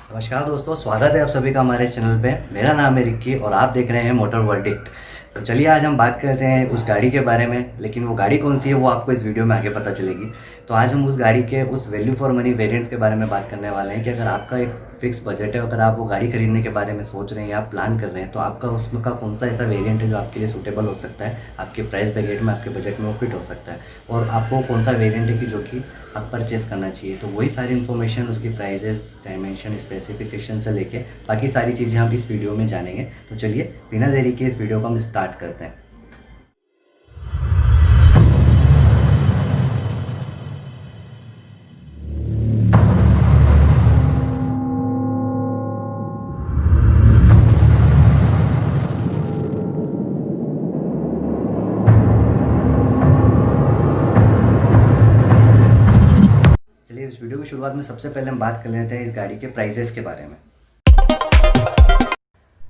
नमस्कार दोस्तों, स्वागत है आप सभी का हमारे इस चैनल पे। मेरा नाम है रिक्की और आप देख रहे हैं मोटर वर्डिक्ट। तो चलिए आज हम बात करते हैं उस गाड़ी के बारे में, लेकिन वो गाड़ी कौन सी है वो आपको इस वीडियो में आगे पता चलेगी। तो आज हम उस गाड़ी के उस वैल्यू फॉर मनी वेरिएंट्स के बारे में बात करने वाले हैं कि अगर आपका एक फिक्स बजट है, अगर आप वो गाड़ी खरीदने के बारे में सोच रहे हैं या आप प्लान कर रहे हैं, तो आपका उसमें का कौन सा ऐसा वेरिएंट है जो आपके लिए सूटेबल हो सकता है, आपके प्राइस बजट में, आपके बजट में वो फिट हो सकता है, और आपको कौन सा वेरिएंट है कि जो कि आप परचेज़ करना चाहिए। तो वही सारी इन्फॉर्मेशन, उसकी प्राइजेस, डायमेंशन, स्पेसिफिकेशन से लेके बाकी सारी चीज़ें हम इस वीडियो में जानेंगे। तो चलिए बिना देरी के इस वीडियो को हम स्टार्ट करते हैं। चलिए इस वीडियो की शुरुआत में सबसे पहले हम बात कर लेते हैं इस गाड़ी के प्राइजेस के बारे में।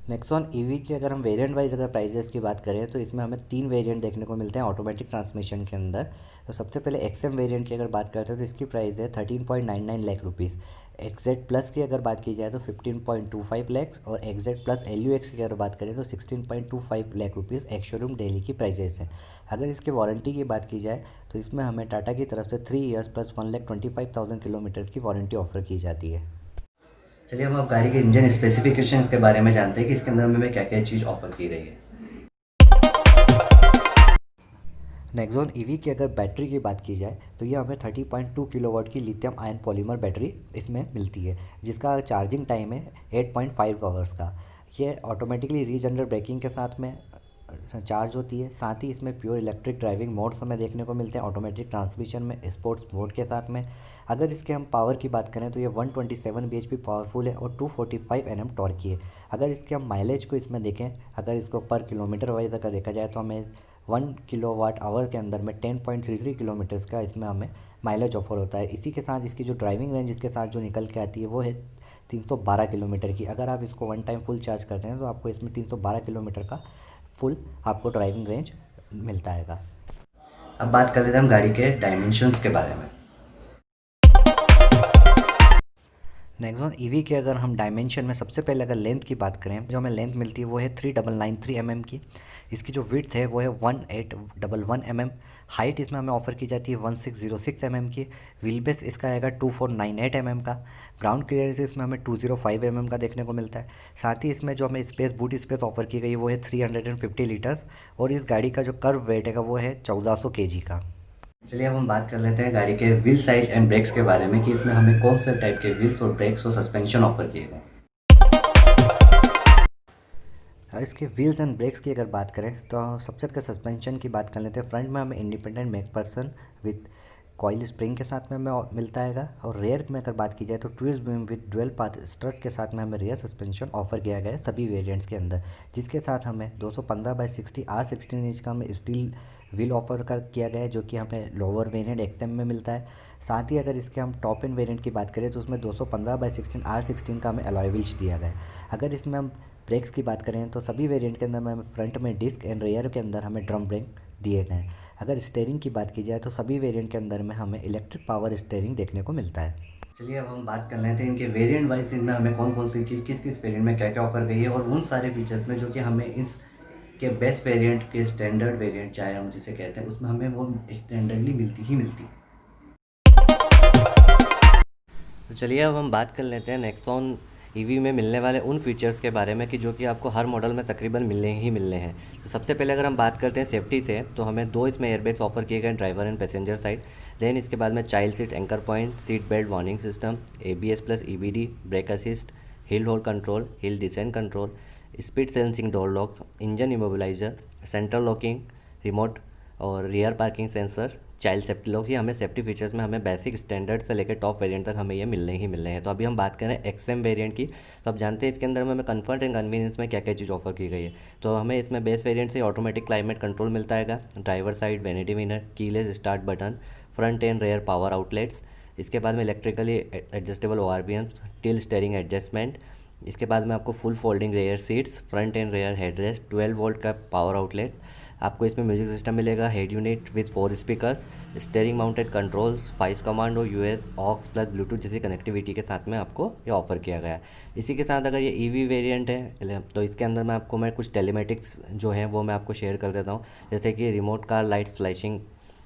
नेक्सॉन ईवी की अगर हम वेरिएंट वाइज अगर प्राइजेस की बात करें तो इसमें हमें 3 वेरिएंट देखने को मिलते हैं ऑटोमेटिक ट्रांसमिशन के अंदर। तो सबसे पहले एक्सएम वेरिएंट की अगर बात करते हैं तो इसकी प्राइस है 13.99 लाख रुपीज़। एक्जेड प्लस की अगर बात की जाए तो 15.25 लैक्स, और एक्जेड प्लस LUX की अगर बात करें तो 16.25 lakh rupees ex showroom Delhi की प्राइजेस है। अगर इसके वारंटी की बात की जाए तो इसमें हमें टाटा की तरफ से 3 ईयर्स प्लस 1,25,000 किलोमीटर्स की वारंटी ऑफर की जाती है। चलिए हम अब गाड़ी के इंजन स्पेसिफिकेशंस के बारे में जानते हैं कि इसके अंदर हमें क्या क्या चीज़ ऑफर की गई है। नेक्सॉन ईवी की अगर बैटरी की बात की जाए तो ये हमें 30.2 किलोवाट की लिथियम आयन पॉलीमर बैटरी इसमें मिलती है, जिसका चार्जिंग टाइम है 8.5 आवर्स का। ये ऑटोमेटिकली रीजनरेट ब्रेकिंग के साथ में चार्ज होती है। साथ ही इसमें प्योर इलेक्ट्रिक ड्राइविंग मोड्स हमें देखने को मिलते हैं ऑटोमेटिक ट्रांसमिशन में, स्पोर्ट्स मोड के साथ में। अगर इसके हम पावर की बात करें तो ये 127 bhp पावरफुल है और 245 Nm टॉर्क की है। अगर इसके हम माइलेज को इसमें देखें, अगर इसको पर किलोमीटर वाइज अगर देखा जाए तो हमें 1 kWh के अंदर में 10.33 किलोमीटर्स का इसमें हमें माइलेज ऑफर होता है। इसी के साथ इसकी जो ड्राइविंग रेंज इसके साथ जो निकल के आती है वो है 312 किलोमीटर की। अगर आप इसको वन टाइम फुल चार्ज करते हैं तो आपको इसमें 312 किलोमीटर का फुल आपको ड्राइविंग रेंज मिलता है। अब बात कर लेते हैं हम गाड़ी के डायमेंशंस के बारे में। नेक्सॉन ईवी के अगर हम डायमेंशन में सबसे पहले अगर लेंथ की बात करें, जो हमें लेंथ मिलती है वो है 3993 mm की। इसकी जो विड्थ है वो है 1811 mm। हाइट इसमें हमें ऑफर की जाती है 1606 mm की। व्हील बेस इसका आएगा 2498 mm का। ग्राउंड क्लियरेंस इसमें हमें 205 mm का देखने को मिलता है। साथ ही इसमें जो हमें स्पेस, बूट स्पेस ऑफर की गई है वो है 350 लीटर्स, और इस गाड़ी का जो कर्व वेट है वो है 1400 kg का। चलिए अब हम बात कर लेते हैं गाड़ी के व्हील साइज एंड ब्रेक्स के बारे में कि इसमें हमें कौन से टाइप के व्हील्स और ब्रेक्स और सस्पेंशन ऑफर किए गए। इसके व्हील्स एंड ब्रेक्स की अगर बात करें तो सबसे पहले सस्पेंशन की बात कर लेते हैं। फ्रंट में हमें independent Macpherson with coil spring के साथ में हमें मिलता है, और रेयर में अगर बात की जाए तो twist beam with dual path strut के साथ में हमें रेयर सस्पेंशन ऑफर किया गया है सभी वेरिएंट्स के अंदर, जिसके साथ हमें 215/60 R16 इंच का हमें स्टील व्हील ऑफर कर किया गया है, जो कि हमें लोअर वेरिएंट XM में मिलता है। साथ ही अगर इसके हम टॉप एंड वेरिएंट की बात करें तो उसमें 215/16 R16 का हमें अलॉय व्हील्स दिया गया है। अगर इसमें हम ब्रेक्स की बात करें तो सभी वेरिएंट के अंदर में हमें फ्रंट में डिस्क एंड रेयर के अंदर हमें ड्रम ब्रेक दिए गए हैं। अगर स्टेयरिंग की बात की जाए तो सभी वेरिएंट के अंदर में हमें इलेक्ट्रिक पावर स्टेयरिंग देखने को मिलता है। चलिए अब हम बात कर लेते हैं इनके वेरिएंट वाइज, इनमें हमें कौन कौन सी चीज़ किस किस वेरिएंट में क्या क्या ऑफर गई है, और उन सारे फीचर्स में जो कि हमें इस के बेस्ट वेरिएंट के स्टैंडर्ड वेरिएंट चाहे हम जिसे कहते हैं उसमें हमें वो स्टैंडर्डली मिलती ही मिलती। तो चलिए अब हम बात कर लेते हैं नेक्सॉन ईवी में मिलने वाले उन फीचर्स के बारे में कि जो कि आपको हर मॉडल में तकरीबन मिलने ही मिलने हैं। तो सबसे पहले अगर हम बात करते हैं सेफ्टी से, तो हमें 2 इसमें एयरबैग्स ऑफर किए गए, driver and passenger side. Then इसके बाद में child seat anchor point, seat belt warning system, ABS plus EBD, brake assist, hill hold control, hill descent control, speed sensing door locks, engine immobiliser, central locking, remote और rear parking sensor, child safety lock. ये हमें safety features में हमें basic standard से लेकर top variant तक हमें ये मिलने ही मिलने हैं। तो अभी हम बात करें XM वेरिएंट की, तो आप जानते हैं इसके अंदर में हमें कंफर्ट एंड कन्वीनियंस में क्या क्या चीज़ ऑफर की गई है। तो हमें इसमें बेस वेरिएंट से ऑटोमेटिक क्लाइमेट कंट्रोल मिलता है, driver side vanity mirror, keyless start button, front and rear power outlets. इसके बाद में electrically adjustable ORVM, till steering adjustment. इसके बाद में आपको full folding rear seats, front and rear headrest, 12 volt का पावर आउटलेट, आपको इसमें म्यूजिक सिस्टम मिलेगा, head unit with 4 speakers, steering mounted controls, voice command और यूएस ऑक्स प्लस ब्लूटूथ जैसी कनेक्टिविटी के साथ में आपको ये ऑफर किया गया है। इसी के साथ अगर ये ईवी वेरिएंट है तो इसके अंदर मैं कुछ टेलीमेटिक्स जो हैं वो मैं आपको शेयर कर देता हूँ, जैसे कि रिमोट कार लाइट्स फ्लैशिंग,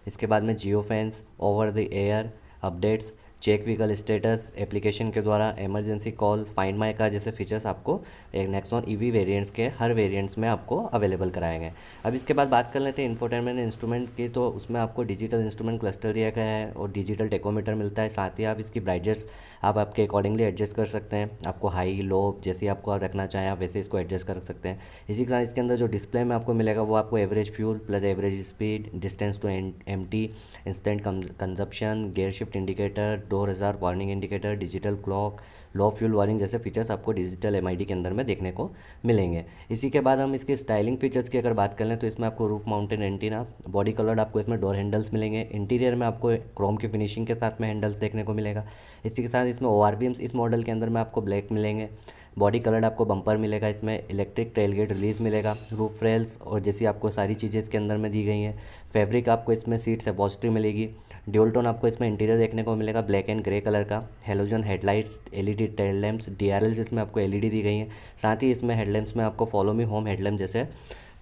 इसके बाद में geo fence, over the air updates, check vehicle status application के द्वारा, emergency call, find my car जैसे फीचर्स आपको एक नेक्सॉन ईवी वेरिएंट्स के हर वेरिएंट्स में आपको अवेलेबल कराए गए। अब इसके बाद बात कर लेते हैं इंफोटेनमेंट इंस्ट्रूमेंट की। तो उसमें आपको डिजिटल इंस्ट्रूमेंट क्लस्टर दिया गया है और डिजिटल टेकोमीटर मिलता है। साथ ही आप इसकी ब्राइटनेस आप आपके अकॉर्डिंगली एडजस्ट कर सकते हैं, आपको हाई लो जैसे आपको रखना चाहें आप वैसे इसको एडजस्ट कर सकते हैं। इसी के साथ इसके अंदर जो डिस्प्ले में आपको मिलेगा वो आपको average fuel plus average speed, distance to empty, instant consumption, gear shift indicator, door ajar warning indicator, digital clock, low fuel warning जैसे फीचर्स आपको डिजिटल एमआईडी के अंदर में देखने को मिलेंगे। इसी के बाद हम इसके स्टाइलिंग फीचर्स की अगर बात कर लें तो इसमें आपको roof mounted antenna, body coloured आपको इसमें डोर हैंडल्स मिलेंगे, इंटीरियर में आपको क्रोम की फिनिशिंग के साथ में हैंडल्स देखने को मिलेगा। इसी के साथ इसमें ORVMs इस मॉडल के अंदर में आपको ब्लैक मिलेंगे, बॉडी कलर्ड आपको बम्पर मिलेगा, इसमें इलेक्ट्रिक टेलगेट रिलीज़ मिलेगा, रूफ रेल्स और जैसी आपको सारी चीज़ें इसके अंदर में दी गई हैं। फैब्रिक आपको इसमें सीट्स अपॉजिटरी मिलेगी। ड्यूल टोन आपको इसमें इंटीरियर देखने को मिलेगा ब्लैक एंड ग्रे कलर का। Halogen headlights, LED tail lamps, DRLs इसमें आपको एलईडी दी गई हैं। साथ ही इसमें हेडलैम्प्स में आपको फॉलो मी होम हेडलैम्प जैसे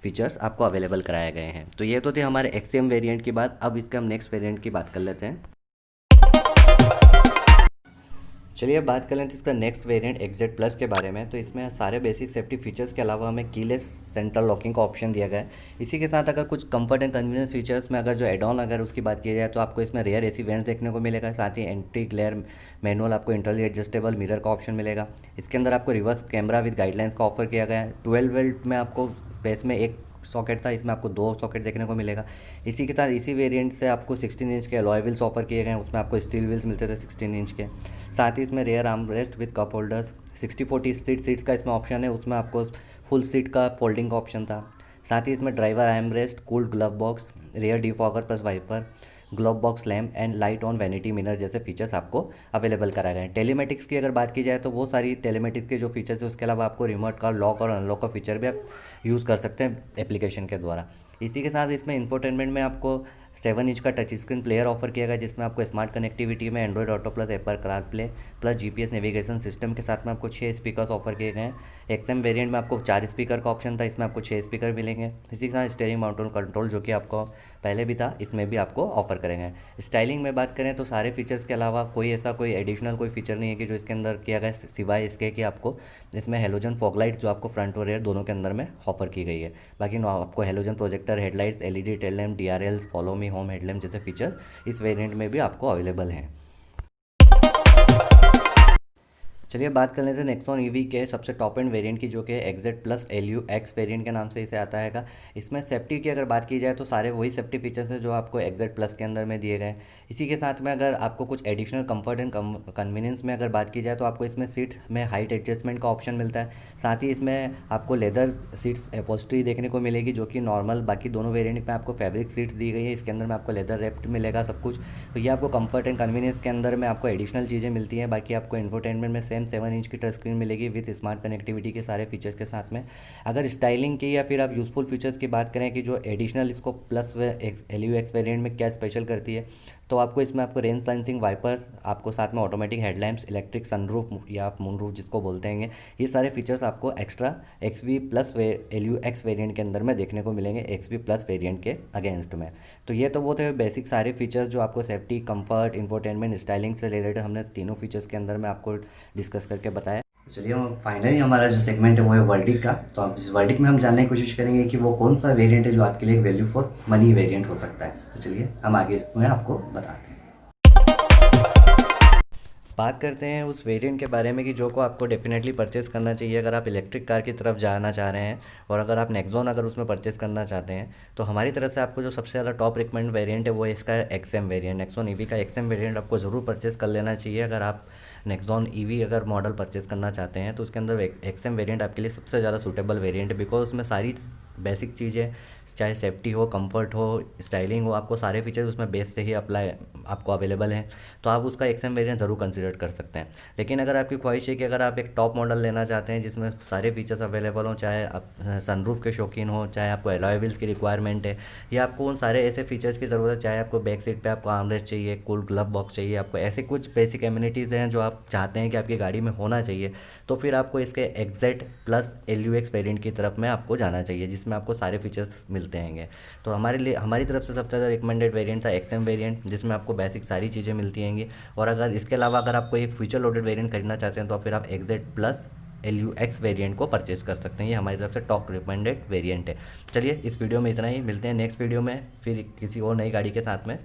फीचर्स आपको अवेलेबल कराए गए हैं। तो ये तो थे हमारे XM वेरिएंट की बात। अब इसके हम नेक्स्ट वेरिएंट की बात कर लेते हैं। चलिए अब बात कर लेते हैं इसका नेक्स्ट वेरिएंट XZ प्लस के बारे में। तो इसमें सारे बेसिक सेफ्टी फीचर्स के अलावा हमें कीलेस सेंट्रल लॉकिंग का ऑप्शन दिया गया है। इसी के साथ अगर कुछ कंफर्ट एंड कन्वीनियंस फीचर्स में अगर जो एड ऑन अगर उसकी बात की जाए तो आपको इसमें रेयर AC वेंट्स देखने को मिलेगा। साथ ही एंटी ग्लेयर मैनुअल आपको इंटरनली एडजस्टेबल मिरर का ऑप्शन मिलेगा। इसके अंदर आपको रिवर्स कैमरा विद गाइडलाइंस का ऑफर किया गया है। 12 वोल्ट में आपको बेस में एक सॉकेट था, इसमें आपको 2 सॉकेट देखने को मिलेगा। इसी के साथ इसी वेरिएंट से आपको 16 इंच के अलॉय व्हील्स ऑफर किए गए हैं, उसमें आपको स्टील व्हील्स मिलते थे 16 इंच के। साथ ही इसमें rear arm rest with cup holders, 60/40 split seats का इसमें ऑप्शन है, उसमें आपको फुल सीट का फोल्डिंग का ऑप्शन था। साथ ही इसमें driver arm rest, cooled glove box, rear defogger plus wiper, globe box lamp and light on vanity mirror जैसे फीचर्स आपको अवेलेबल कराए गए हैं। टेलीमेटिक्स की अगर बात की जाए तो वो सारी टेलीमेटिक्स के जो फीचर्स है उसके अलावा आपको रिमोट का लॉक और अनलॉक का फीचर भी आप यूज़ कर सकते हैं एप्लीकेशन के द्वारा। इसी के साथ इसमें इंफोटेनमेंट में आपको 7 इंच का टच स्क्रीन प्लेयर ऑफर किया गया, जिसमें आपको स्मार्ट कनेक्टिविटी में Android auto plus Apple CarPlay plus GPS navigation system के साथ में आपको 6 स्पीकर्स ऑफर किए गए हैं। XM वेरिएंट में आपको 4 स्पीकर का ऑप्शन था, इसमें आपको 6 स्पीकर मिलेंगे। इसी के साथ स्टीयरिंग माउंटेड कंट्रोल जो कि आपको पहले भी था इसमें भी आपको ऑफर करेंगे। स्टाइलिंग में बात करें तो सारे फीचर्स के अलावा कोई एडिशनल कोई फीचर नहीं है कि जो इसके अंदर किया गया है, सिवाय इसके कि आपको इसमें हेलोजन फॉग लाइट जो आपको फ्रंट और रेयर दोनों के अंदर में ऑफर की गई है। बाकी आपको halogen projector headlights, LED tail lamp, DRLs, follow me home headlamp जैसे फीचर इस वेरिएंट में भी आपको अवेलेबल हैं। चलिए बात कर लेते हैं नेक्सॉन ईवी के सबसे टॉप एंड वेरिएंट की, जो कि XZ प्लस LUX वेरिएंट के नाम से इसे आता है। इसमें सेफ्टी की अगर बात की जाए तो सारे वही सेफ्टी फीचर्स हैं जो आपको XZ प्लस के अंदर में दिए गए। इसी के साथ में अगर आपको कुछ एडिशनल कंफर्ट एंड कन्वीनियंस में अगर बात की जाए तो आपको इसमें सीट में हाइट एडजस्टमेंट का ऑप्शन मिलता है। साथ ही इसमें आपको लेदर सीट्स अपॉजिटरी देखने को मिलेगी, जो कि नॉर्मल बाकी दोनों वेरिएंट में आपको फैब्रिक सीट्स दी गई है, इसके अंदर में आपको लेदर रैप्ड मिलेगा सब कुछ। तो ये आपको कंफर्ट एंड कन्वीनियंस के अंदर में आपको एडिशनल चीज़ें मिलती हैं। बाकी आपको इंफोटेनमेंट में सेम 7 इंच की टच स्क्रीन मिलेगी विद स्मार्ट कनेक्टिविटी के सारे फीचर्स के साथ में। अगर स्टाइलिंग की या फिर आप यूज़फुल फीचर्स की बात करें कि जो एडिशनल इसको प्लस LUX वेरिएंट में क्या स्पेशल करती है, तो आपको इसमें आपको रेन सेंसिंग वाइपर्स, आपको साथ में ऑटोमेटिक हेडलैम्प्स, इलेक्ट्रिक सनरूफ या आप मूनरूफ जिसको बोलते हैं, ये सारे फीचर्स आपको extra XV plus LUX variant के अंदर में देखने को मिलेंगे XV प्लस वेरिएंट के अगेंस्ट में। तो ये तो वो थे बेसिक सारे फीचर्स जो आपको सेफ्टी, कंफर्ट, इंफोटेनमेंट, स्टाइलिंग से रिलेटेड हमने तीनों फीचर्स के अंदर में आपको डिस्कस करके बताया। चलिए हम फाइनली हमारा जो सेगमेंट है वो है वर्डिक्ट का। तो अब इस वर्डिक्ट में हम जानने की कोशिश करेंगे कि वो कौन सा वेरिएंट है जो आपके लिए वैल्यू फॉर मनी वेरिएंट हो सकता है। तो चलिए हम आगे इसमें आपको बताते हैं। बात करते हैं उस वेरिएंट के बारे में कि जो को आपको डेफिनेटली परचेज़ करना चाहिए अगर आप इलेक्ट्रिक कार की तरफ जाना चाह रहे हैं, और अगर आप नेक्सॉन अगर उसमें परचेज़ करना चाहते हैं तो हमारी तरफ से आपको जो सबसे ज़्यादा टॉप रिकमेंड वेरिएंट है वो है इसका XM वेरिएंट। नेक्सॉन ईवी का XM वेरिएंट आपको ज़रूर परचेज़ कर लेना चाहिए। अगर आप नेक्सॉन ईवी अगर मॉडल परचेज़ करना चाहते हैं तो उसके अंदर XM वेरिएंट आपके लिए सबसे ज़्यादा सूटेबल वेरिएंट है, बिकॉज उसमें सारी बेसिक चीज़ें, चाहे सेफ्टी हो, कंफर्ट हो, स्टाइलिंग हो, आपको सारे फीचर्स उसमें बेस से ही अप्लाई आपको अवेलेबल हैं। तो आप उसका एक्सएम वेरिएंट ज़रूर कंसिडर कर सकते हैं। लेकिन अगर आपकी ख्वाहिश है कि अगर आप एक टॉप मॉडल लेना चाहते हैं जिसमें सारे फीचर्स अवेलेबल हों, चाहे आप सनरूफ के शौकीन हो, चाहे आपको अलॉय व्हील्स की रिक्वायरमेंट है, या आपको उन सारे ऐसे फीचर्स की ज़रूरत है, चाहे आपको बैक सीट पे आपको आर्मरेस्ट चाहिए, कूल ग्लव बॉक्स चाहिए, आपको ऐसे कुछ बेसिक एमिनिटीज़ हैं जो आप चाहते हैं कि आपकी गाड़ी में होना चाहिए, तो फिर आपको इसके एग्जैक्ट प्लस LUX वेरिएंट की तरफ में आपको जाना चाहिए, जिसमें आपको सारे फीचर्स मिलते हैंगे। तो हमारे लिए हमारी तरफ से सबसे ज़्यादा रिकमेंडेड वेरिएंट था एक्सएम वेरिएंट, जिसमें आपको बेसिक सारी चीज़ें मिलती हैंगी। और अगर इसके अलावा अगर आपको एक फ्यूचर लोडेड वेरिएंट खरीदना चाहते हैं तो फिर आप एग्जैक्ट प्लस LUX वेरिएंट को परचेज कर सकते हैं। ये हमारी तरफ से टॉप रिकमेंडेड वेरिएंट है। चलिए, इस वीडियो में इतना ही, मिलते हैं नेक्स्ट वीडियो में फिर किसी और नई गाड़ी के साथ में।